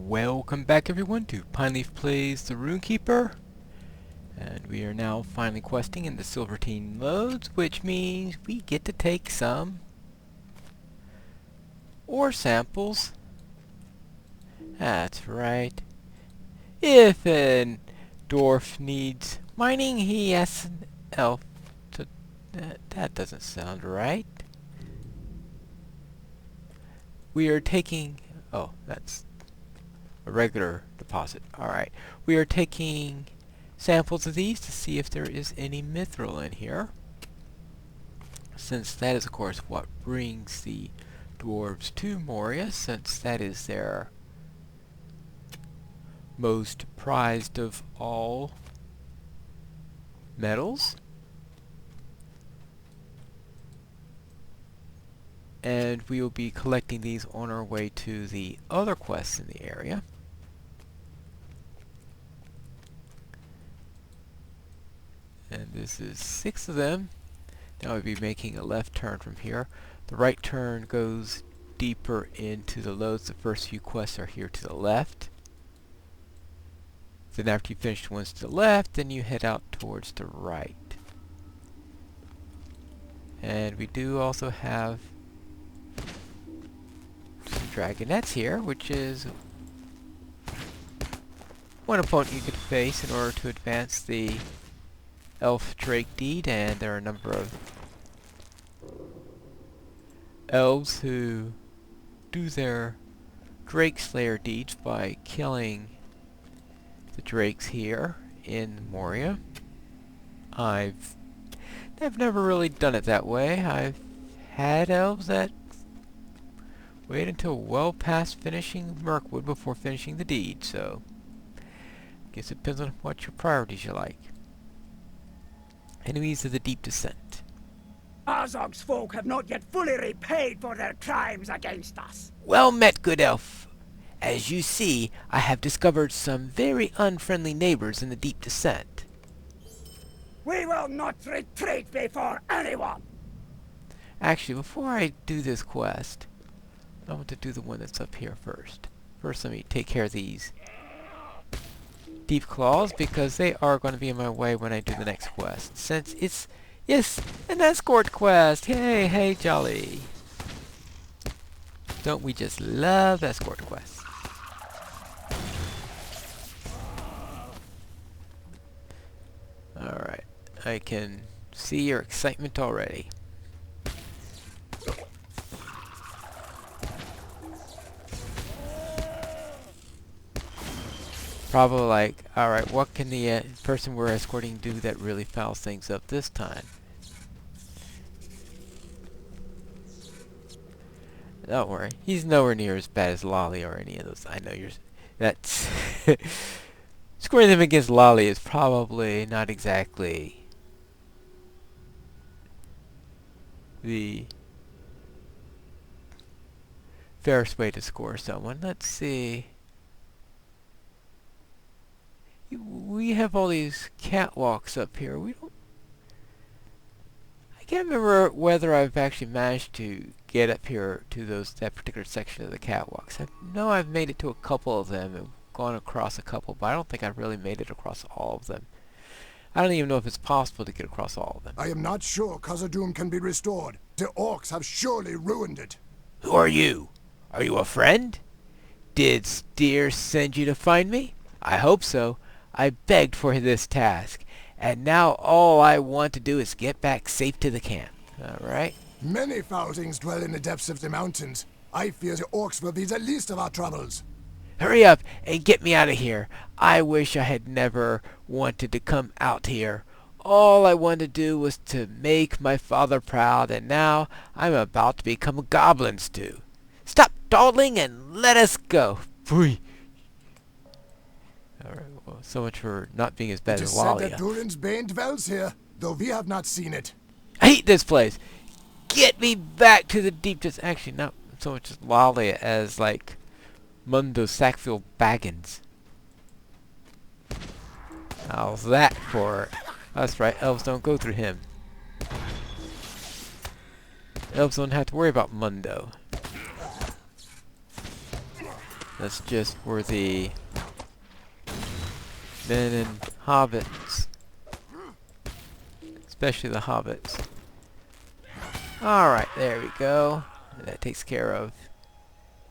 Welcome back everyone to Pineleaf Plays the Rune-keeper, and we are now finally questing in the Silvertine Lodes, which means we get to take some ore samples. That's right. If a dwarf needs mining, he asks an elf to... that doesn't sound right. We are taking... oh, that's a regular deposit. Alright. We are taking samples of these to see if there is any mithril in here, since that is of course what brings the dwarves to Moria, since that is their most prized of all metals. And we will be collecting these on our way to the other quests in the area. And this is 6 of them. Now we'll be making a left turn from here. The right turn goes deeper into the lodes. The first few quests are here to the left. Then after you finish the ones to the left, then you head out towards the right. And we do also have some dragonettes here, which is one opponent you could face in order to advance the elf drake deed, and there are a number of elves who do their drake slayer deeds by killing the drakes here in Moria. I've never really done it that way. I've had elves that wait until well past finishing Mirkwood before finishing the deed, so guess it depends on what your priorities you like. Enemies of the Deep Descent. Azog's folk have not yet fully repaid for their crimes against us. Well met, good elf. As you see, I have discovered some very unfriendly neighbors in the Deep Descent. We will not retreat before anyone. Actually, before I do this quest, I want to do the one that's up here first. First, let me take care of these deep claws, because they are going to be in my way when I do the next quest. Since it's, yes, an escort quest! Hey, hey, jolly! Don't we just love escort quests? Alright, I can see your excitement already. Probably like, alright, what can the person we're escorting do that really fouls things up this time? Don't worry, he's nowhere near as bad as Lolly or any of those. I know you're... that's... scoring them against Lolly is probably not exactly the fairest way to score someone. Let's see... we have all these catwalks up here. We don't... I can't remember whether I've actually managed to get up here to that particular section of the catwalks. I know I've made it to a couple of them and gone across a couple, but I don't think I've really made it across all of them. I don't even know if it's possible to get across all of them. I am not sure Khazad-dûm can be restored. The orcs have surely ruined it. Who are you? Are you a friend? Did Steer send you to find me? I hope so. I begged for this task, and now all I want to do is get back safe to the camp. Alright? Many foul things dwell in the depths of the mountains. I fear the orcs will be the least of our troubles. Hurry up and get me out of here. I wish I had never wanted to come out here. All I wanted to do was to make my father proud, and now I'm about to become a goblin stew. Stop dawdling and let us go. Phooey. Alright, well, so much for not being as bad It as is said Lolly. that Durin's bane dwells here, though we have not seen it. I hate this place. Get me back to the deep desert. Actually, not so much as Lolly as like Mundo Sackville Baggins. How's that for... that's right, elves don't go through him. Elves don't have to worry about Mundo. That's just for the men and hobbits. Especially the hobbits. Alright, there we go. That takes care of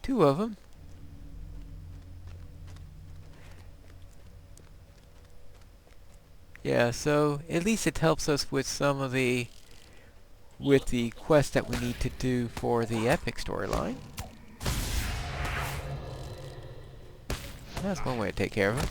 2 of them. Yeah, so at least it helps us with some of the quests that we need to do for the epic storyline. That's one way to take care of them.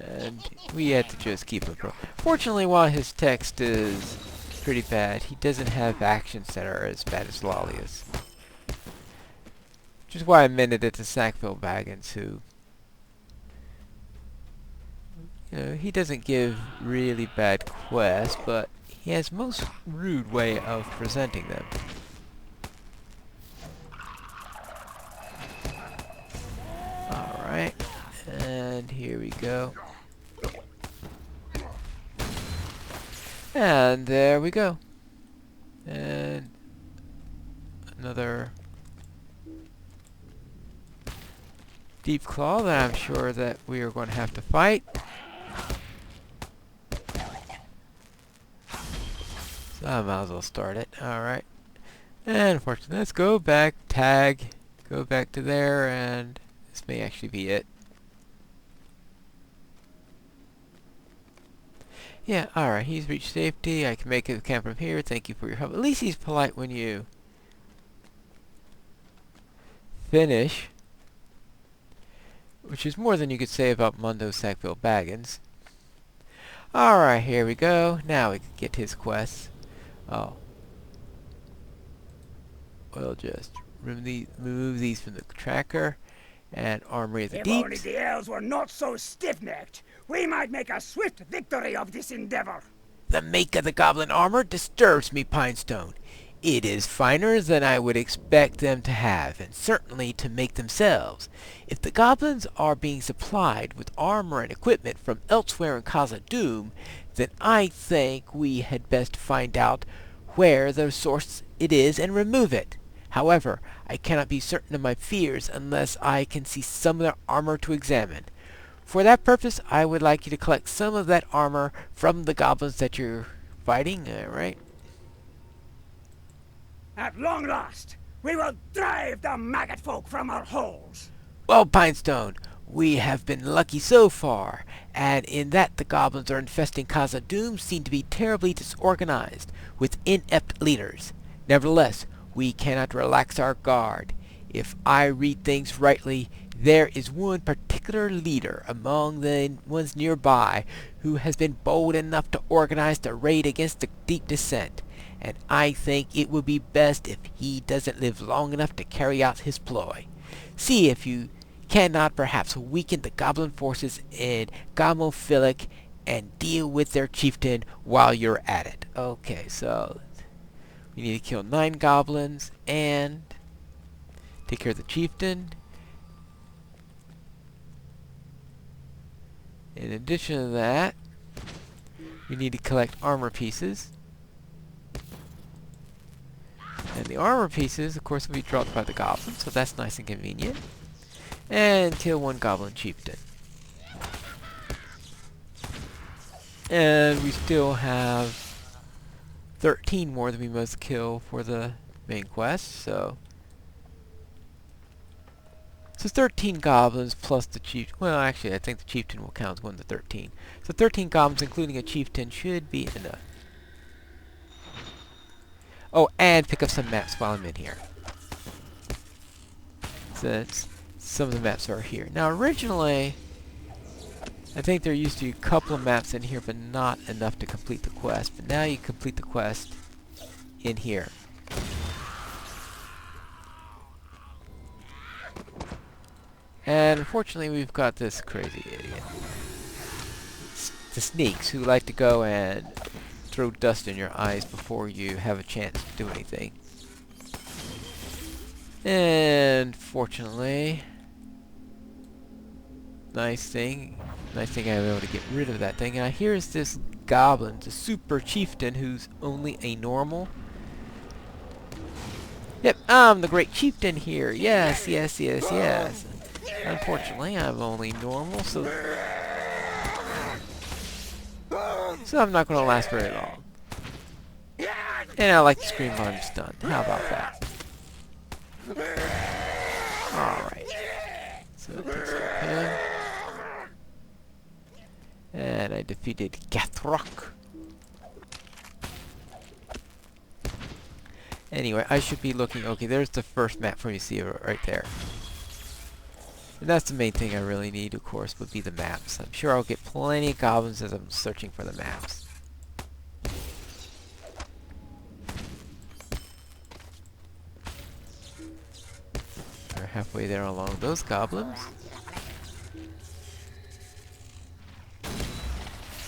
And we had to just keep him pro. Fortunately, while his text is pretty bad, he doesn't have actions that are as bad as Lawlessness. Which is why I amended it to Sackville Baggins, who, you know, he doesn't give really bad quests, but he has most rude way of presenting them. Alright, and here we go. And there we go. And another deep claw that I'm sure that we are going to have to fight. So I might as well start it. Alright. And unfortunately, let's go back, tag, go back to there, and this may actually be it. Yeah, alright, he's reached safety. I can make it camp from here. Thank you for your help. At least he's polite when you finish. Which is more than you could say about Mundo Sackville Baggins. Alright, here we go. Now we can get his quests. Oh. We'll just remove these from the tracker. And Armory of the Deep. If only the elves were not so stiff-necked, we might make a swift victory of this endeavor. The make of the goblin armor disturbs me, Pinestone. It is finer than I would expect them to have, and certainly to make themselves. If the goblins are being supplied with armor and equipment from elsewhere in Khazad-dûm, then I think we had best find out where the source it is and remove it. However, I cannot be certain of my fears unless I can see some of their armor to examine. For that purpose, I would like you to collect some of that armor from the goblins that you're fighting, right? At long last, we will drive the maggot folk from our holes. Well, Pinestone, we have been lucky so far, and in that the goblins are infesting Khazad-dûm seem to be terribly disorganized, with inept leaders. Nevertheless, we cannot relax our guard. If I read things rightly, there is one particular leader among the ones nearby who has been bold enough to organize the raid against the deep descent, and I think it would be best if he doesn't live long enough to carry out his ploy. See if you cannot perhaps weaken the goblin forces in Gamophilic and deal with their chieftain while you're at it. Okay, so we need to kill 9 goblins and take care of the chieftain. In addition to that, we need to collect armor pieces. And the armor pieces, of course, will be dropped by the goblins, so that's nice and convenient. And kill 1 goblin chieftain. And we still have 13 more that we must kill for the main quest, so 13 goblins plus the chief. Well, actually, I think the chieftain will count as 1 to 13. So 13 goblins, including a chieftain, should be enough. Oh, and pick up some maps while I'm in here, since some of the maps are here. Now, originally, I think there used to be a couple of maps in here, but not enough to complete the quest. But now you complete the quest in here. And unfortunately, we've got this crazy idiot. The sneaks who like to go and throw dust in your eyes before you have a chance to do anything. And fortunately, nice thing I was able to get rid of that thing. And here's this goblin, the super chieftain, who's only a normal. Yep, I'm the great chieftain here. Yes, yes, yes, yes. Unfortunately, I'm only normal, so I'm not going to last very long. And I like to scream when I'm stunned. How about that? Alright. So that takes care of him. And I defeated Gathrock. Anyway, I should be looking... Okay, there's the first map for you to see right there. And that's the main thing I really need, of course, would be the maps. I'm sure I'll get plenty of goblins as I'm searching for the maps. We're halfway there along those goblins.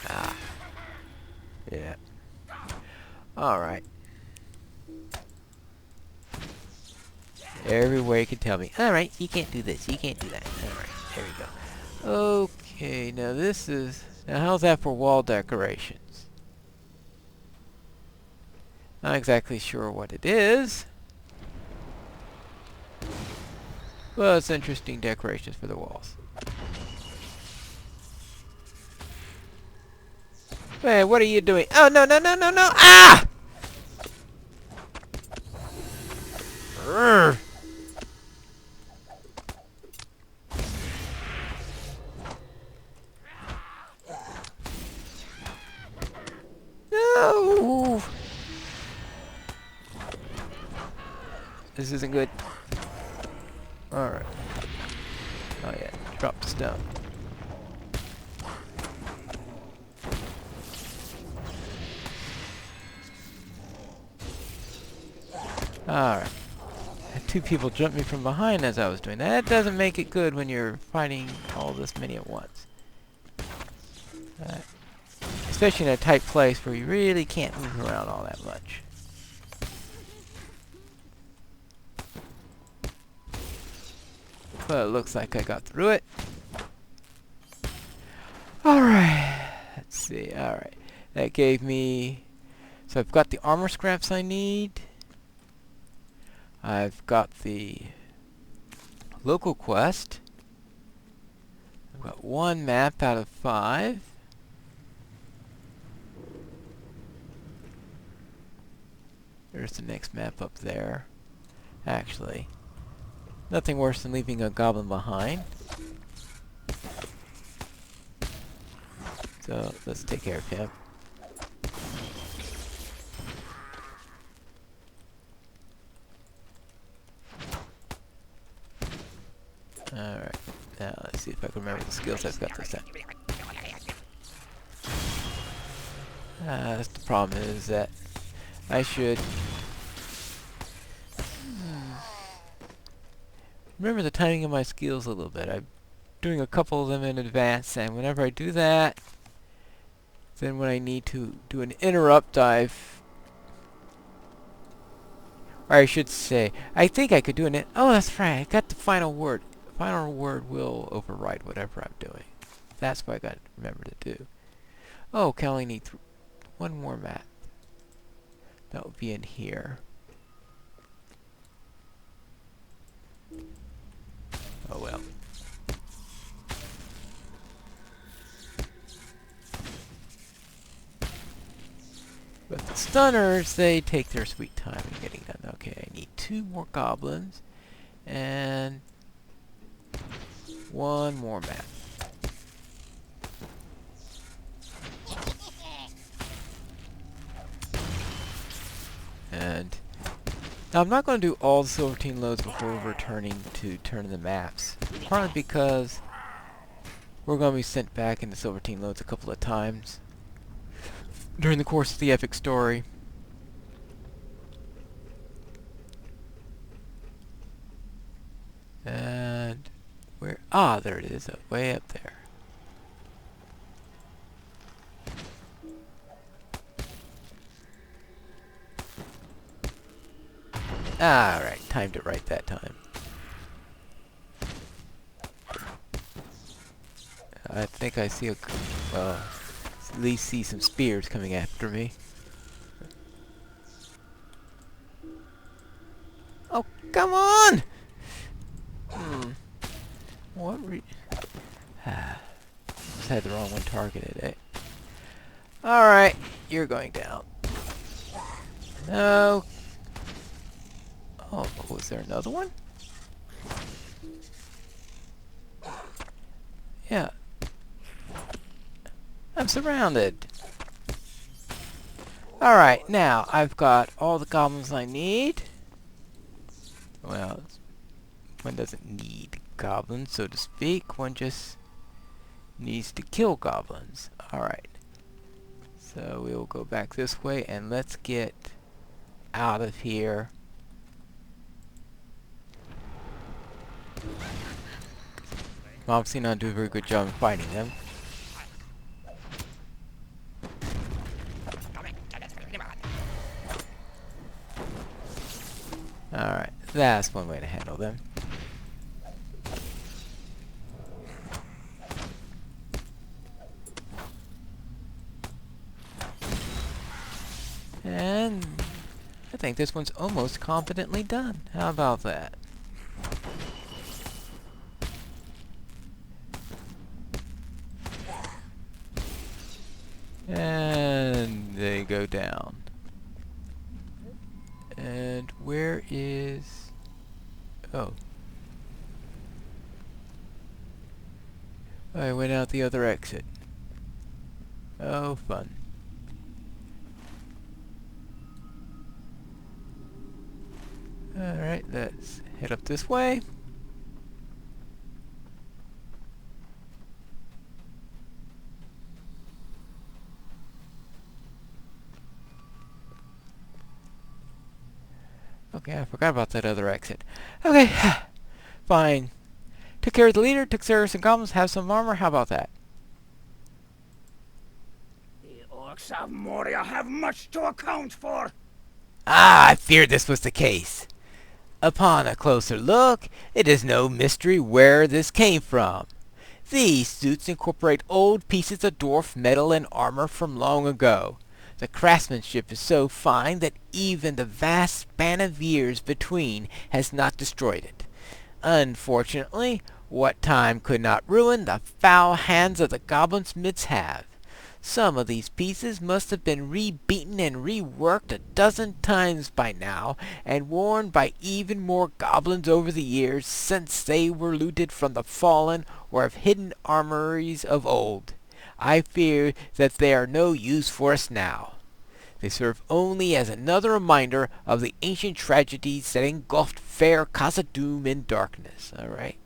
Ah. Yeah. Alright. Every way you can tell me. Alright, you can't do this, you can't do that. Alright, there we go. Okay, now this is... Now how's that for wall decorations? Not exactly sure what it is. Well, it's interesting decorations for the walls. Hey, what are you doing? Oh, no, no, no, no, no! Ah! Urgh. No! This isn't good. Alright. Oh yeah, drop the stone. Alright. Two people jumped me from behind as I was doing that. That doesn't make it good when you're fighting all this many at once. Especially in a tight place where you really can't move around all that much. But it looks like I got through it. Alright. Let's see. Alright. That gave me... So I've got the armor scraps I need. I've got the local quest. I've got one map out of 5. There's the next map up there. Actually, nothing worse than leaving a goblin behind. So let's take care of him. Alright, now let's see if I can remember the skills I've got this time. That's the problem is that I should remember the timing of my skills a little bit. I'm doing a couple of them in advance, and whenever I do that, then when I need to do an interrupt, or I should say, I think I could do an oh, that's right, I got the final word. Final word will override whatever I'm doing. That's what I got to remember to do. Oh, okay, I only need one more map. That would be in here. Oh well. But the stunners, they take their sweet time in getting done. Okay, I need 2 more goblins. And 1 more map. And now I'm not going to do all the Silvertine loads before returning to turn the maps. Partly because we're going to be sent back into Silvertine loads a couple of times during the course of the epic story. And where? Ah, there it is, way up there. Alright, timed it right that time. I think I see at least see some spears coming after me. Come on! What just had the wrong one targeted, eh? Alright, you're going down. No. Oh, was there another one? Yeah. I'm surrounded. Alright, now I've got all the goblins I need. Well, one doesn't need goblins, so to speak. One just needs to kill goblins. Alright. So we'll go back this way and let's get out of here. I'm obviously not doing a very good job of fighting them. Alright, that's one way to handle them. And I think this one's almost competently done. How about that? And they go down. And where is... Oh. I went out the other exit. Oh, fun. Alright, let's head up this way. Okay, I forgot about that other exit. Okay, fine. Took care of the leader, took care of some goblins, have some armor. How about that? The orcs of Moria have much to account for. Ah, I feared this was the case. Upon a closer look, it is no mystery where this came from. These suits incorporate old pieces of dwarf metal and armor from long ago. The craftsmanship is so fine that even the vast span of years between has not destroyed it. Unfortunately, what time could not ruin, the foul hands of the goblin smiths have. Some of these pieces must have been rebeaten and reworked a dozen times by now, and worn by even more goblins over the years since they were looted from the fallen or of hidden armories of old. I fear that they are no use for us now. They serve only as another reminder of the ancient tragedies that engulfed fair Khazad-dûm in darkness. Alright.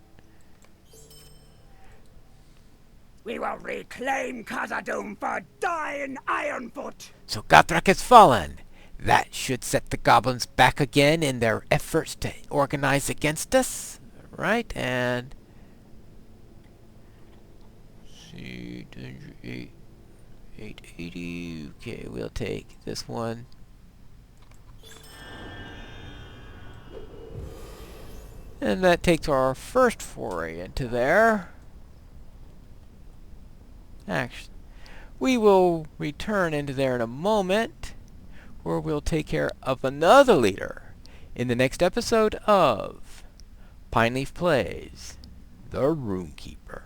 We will reclaim Khazad-dûm for dying Ironfoot. So Gothrak has fallen. That should set the goblins back again in their efforts to organize against us. Right, and... see, 880. Okay, we'll take this one. And that takes our first foray into there. Actually, we will return into there in a moment, where we'll take care of another leader in the next episode of Pineleaf Plays, the Rune-keeper.